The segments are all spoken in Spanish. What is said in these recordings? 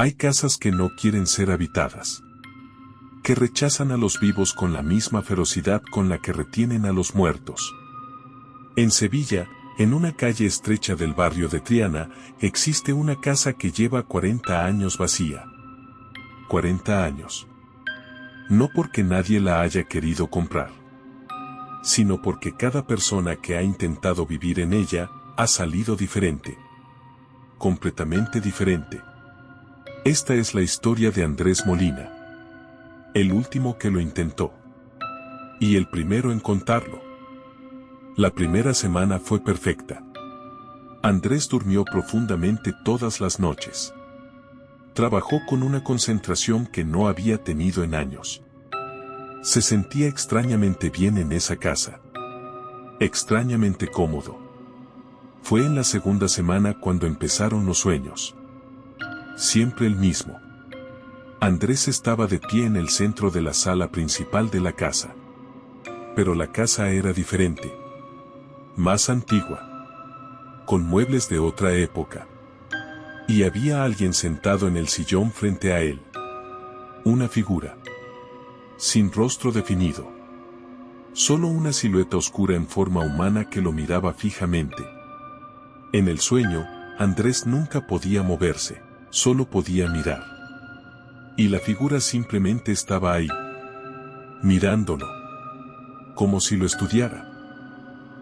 Hay casas que no quieren ser habitadas, que rechazan a los vivos con la misma ferocidad con la que retienen a los muertos. En Sevilla, en una calle estrecha del barrio de Triana, existe una casa que lleva 40 años vacía. 40 años. No porque nadie la haya querido comprar, sino porque cada persona que ha intentado vivir en ella, ha salido diferente. Completamente diferente. Esta es la historia de Andrés Molina. El último que lo intentó. Y el primero en contarlo. La primera semana fue perfecta. Andrés durmió profundamente todas las noches. Trabajó con una concentración que no había tenido en años. Se sentía extrañamente bien en esa casa. Extrañamente cómodo. Fue en la segunda semana cuando empezaron los sueños. Siempre el mismo. Andrés estaba de pie en el centro de la sala principal de la casa. Pero la casa era diferente. Más antigua. Con muebles de otra época. Y había alguien sentado en el sillón frente a él. Una figura. Sin rostro definido. Solo una silueta oscura en forma humana que lo miraba fijamente. En el sueño, Andrés nunca podía moverse, solo podía mirar. Y la figura simplemente estaba ahí. Mirándolo. Como si lo estudiara.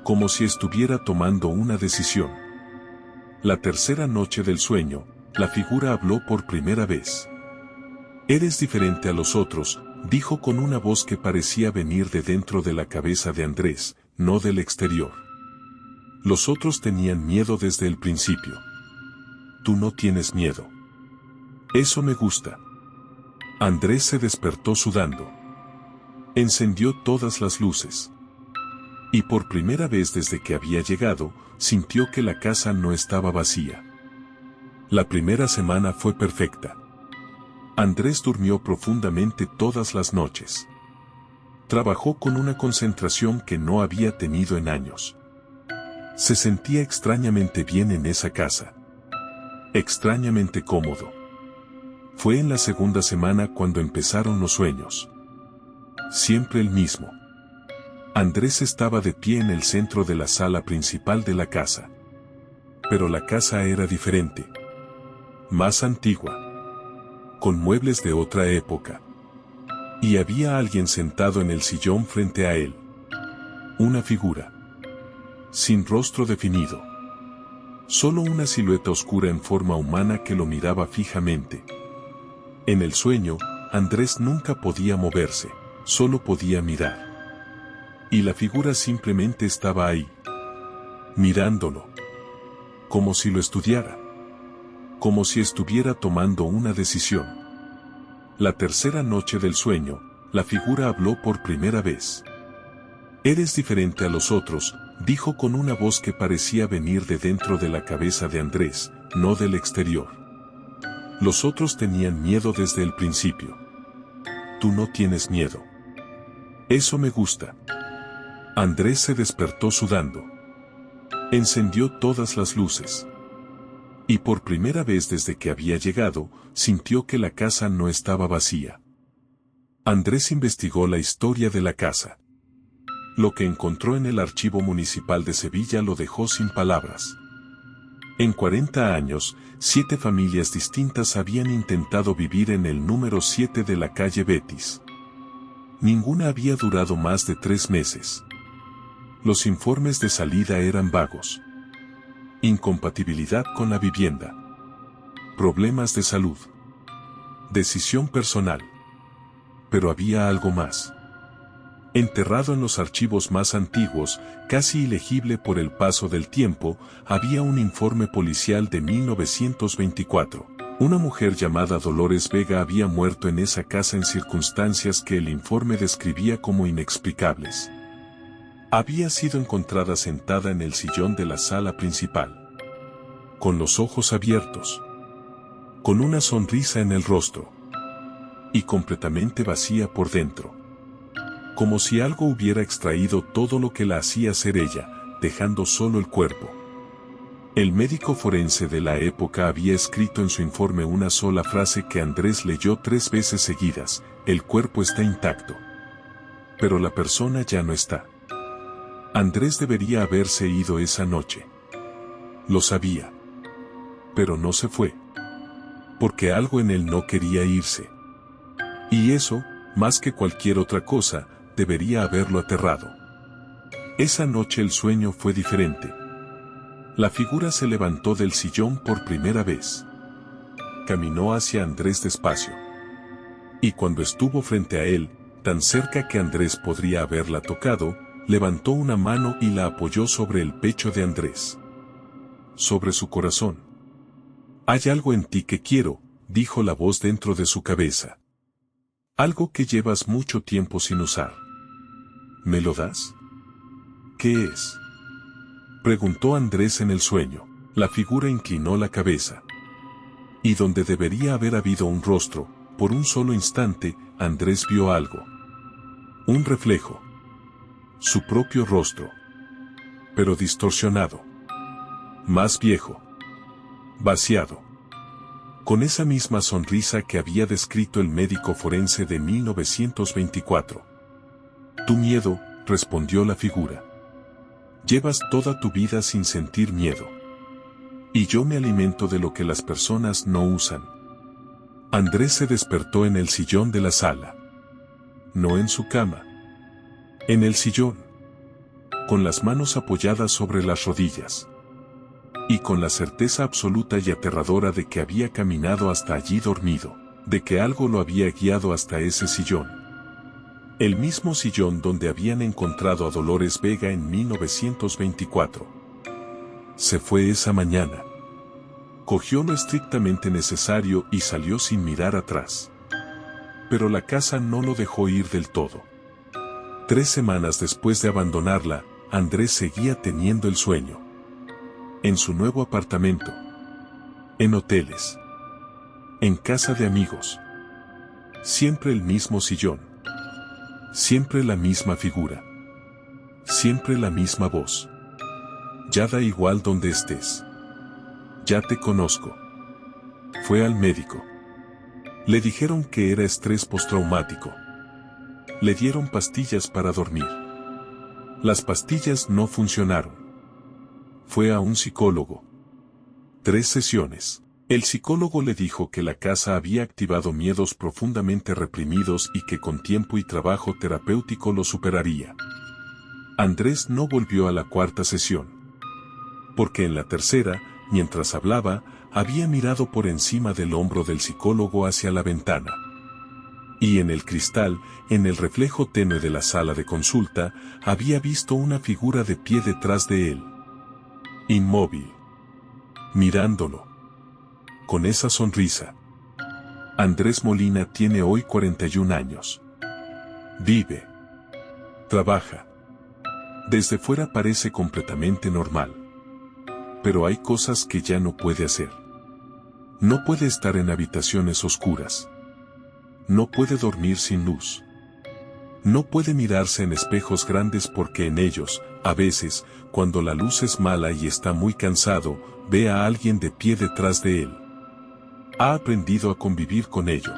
Como si estuviera tomando una decisión. La tercera noche del sueño, la figura habló por primera vez. «Eres diferente a los otros», dijo con una voz que parecía venir de dentro de la cabeza de Andrés, no del exterior. Los otros tenían miedo desde el principio. Tú no tienes miedo. Eso me gusta. Andrés se despertó sudando. Encendió todas las luces. Y por primera vez desde que había llegado, sintió que la casa no estaba vacía. La primera semana fue perfecta. Andrés durmió profundamente todas las noches. Trabajó con una concentración que no había tenido en años. Se sentía extrañamente bien en esa casa. Extrañamente cómodo. Fue en la segunda semana cuando empezaron los sueños. Siempre el mismo. Andrés estaba de pie en el centro de la sala principal de la casa. Pero la casa era diferente. Más antigua. Con muebles de otra época. Y había alguien sentado en el sillón frente a él. Una figura. Sin rostro definido. Solo una silueta oscura en forma humana que lo miraba fijamente. En el sueño, Andrés nunca podía moverse, solo podía mirar. Y la figura simplemente estaba ahí. Mirándolo. Como si lo estudiara. Como si estuviera tomando una decisión. La tercera noche del sueño, la figura habló por primera vez. «Eres diferente a los otros», dijo con una voz que parecía venir de dentro de la cabeza de Andrés, no del exterior. Los otros tenían miedo desde el principio. Tú no tienes miedo. Eso me gusta. Andrés se despertó sudando. Encendió todas las luces. Y por primera vez desde que había llegado, sintió que la casa no estaba vacía. Andrés investigó la historia de la casa. Lo que encontró en el Archivo Municipal de Sevilla lo dejó sin palabras. En 40 años, 7 familias distintas habían intentado vivir en el número 7 de la calle Betis. Ninguna había durado más de 3 meses. Los informes de salida eran vagos. Incompatibilidad con la vivienda. Problemas de salud. Decisión personal. Pero había algo más. Enterrado en los archivos más antiguos, casi ilegible por el paso del tiempo, había un informe policial de 1924. Una mujer llamada Dolores Vega había muerto en esa casa en circunstancias que el informe describía como inexplicables. Había sido encontrada sentada en el sillón de la sala principal. Con los ojos abiertos. Con una sonrisa en el rostro. Y completamente vacía por dentro. Como si algo hubiera extraído todo lo que la hacía ser ella, dejando solo el cuerpo. El médico forense de la época había escrito en su informe una sola frase que Andrés leyó 3 veces seguidas: el cuerpo está intacto. Pero la persona ya no está. Andrés debería haberse ido esa noche. Lo sabía. Pero no se fue. Porque algo en él no quería irse. Y eso, más que cualquier otra cosa, debería haberlo aterrado. Esa noche el sueño fue diferente. La figura se levantó del sillón por primera vez. Caminó hacia Andrés despacio. Y cuando estuvo frente a él, tan cerca que Andrés podría haberla tocado, levantó una mano y la apoyó sobre el pecho de Andrés. Sobre su corazón. Hay algo en ti que quiero, dijo la voz dentro de su cabeza. Algo que llevas mucho tiempo sin usar. ¿Me lo das? ¿Qué es? Preguntó Andrés en el sueño. La figura inclinó la cabeza. Y donde debería haber habido un rostro, por un solo instante, Andrés vio algo. Un reflejo. Su propio rostro. Pero distorsionado. Más viejo. Vaciado. Con esa misma sonrisa que había descrito el médico forense de 1924. Tu miedo, respondió la figura. Llevas toda tu vida sin sentir miedo. Y yo me alimento de lo que las personas no usan. Andrés se despertó en el sillón de la sala. No en su cama. En el sillón. Con las manos apoyadas sobre las rodillas. Y con la certeza absoluta y aterradora de que había caminado hasta allí dormido, de que algo lo había guiado hasta ese sillón. El mismo sillón donde habían encontrado a Dolores Vega en 1924. Se fue esa mañana. Cogió lo estrictamente necesario y salió sin mirar atrás. Pero la casa no lo dejó ir del todo. 3 semanas después de abandonarla, Andrés seguía teniendo el sueño. En su nuevo apartamento. En hoteles. En casa de amigos. Siempre el mismo sillón. Siempre la misma figura. Siempre la misma voz. Ya da igual donde estés. Ya te conozco. Fue al médico. Le dijeron que era estrés postraumático. Le dieron pastillas para dormir. Las pastillas no funcionaron. Fue a un psicólogo. 3 sesiones. El psicólogo le dijo que la casa había activado miedos profundamente reprimidos y que con tiempo y trabajo terapéutico lo superaría. Andrés no volvió a la 4ª sesión. Porque en la 3ª, mientras hablaba, había mirado por encima del hombro del psicólogo hacia la ventana. Y en el cristal, en el reflejo tenue de la sala de consulta, había visto una figura de pie detrás de él. Inmóvil. Mirándolo. Con esa sonrisa. Andrés Molina tiene hoy 41 años. Vive. Trabaja. Desde fuera parece completamente normal. Pero hay cosas que ya no puede hacer. No puede estar en habitaciones oscuras. No puede dormir sin luz. No puede mirarse en espejos grandes porque en ellos, a veces, cuando la luz es mala y está muy cansado, ve a alguien de pie detrás de él. Ha aprendido a convivir con ello.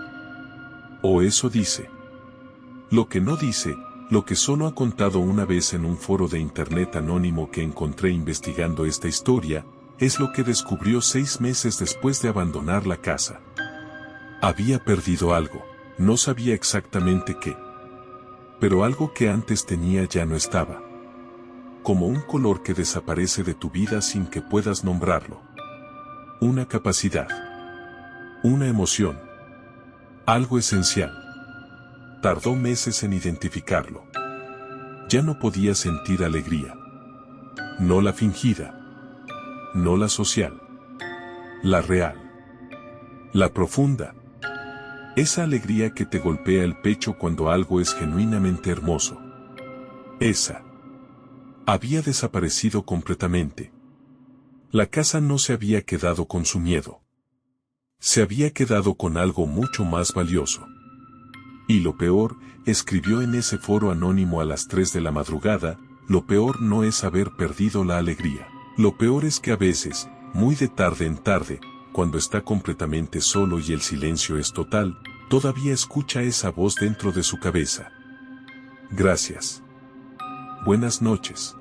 O eso dice. Lo que no dice, lo que solo ha contado una vez en un foro de internet anónimo que encontré investigando esta historia, es lo que descubrió 6 meses después de abandonar la casa. Había perdido algo, no sabía exactamente qué. Pero algo que antes tenía ya no estaba. Como un color que desaparece de tu vida sin que puedas nombrarlo. Una capacidad. Una emoción. Algo esencial. Tardó meses en identificarlo. Ya no podía sentir alegría. No la fingida. No la social. La real. La profunda. Esa alegría que te golpea el pecho cuando algo es genuinamente hermoso. Esa. Había desaparecido completamente. La casa no se había quedado con su miedo. Se había quedado con algo mucho más valioso. Y lo peor, escribió en ese foro anónimo a las 3 de la madrugada, lo peor no es haber perdido la alegría. Lo peor es que a veces, muy de tarde en tarde, cuando está completamente solo y el silencio es total, todavía escucha esa voz dentro de su cabeza. Gracias. Buenas noches.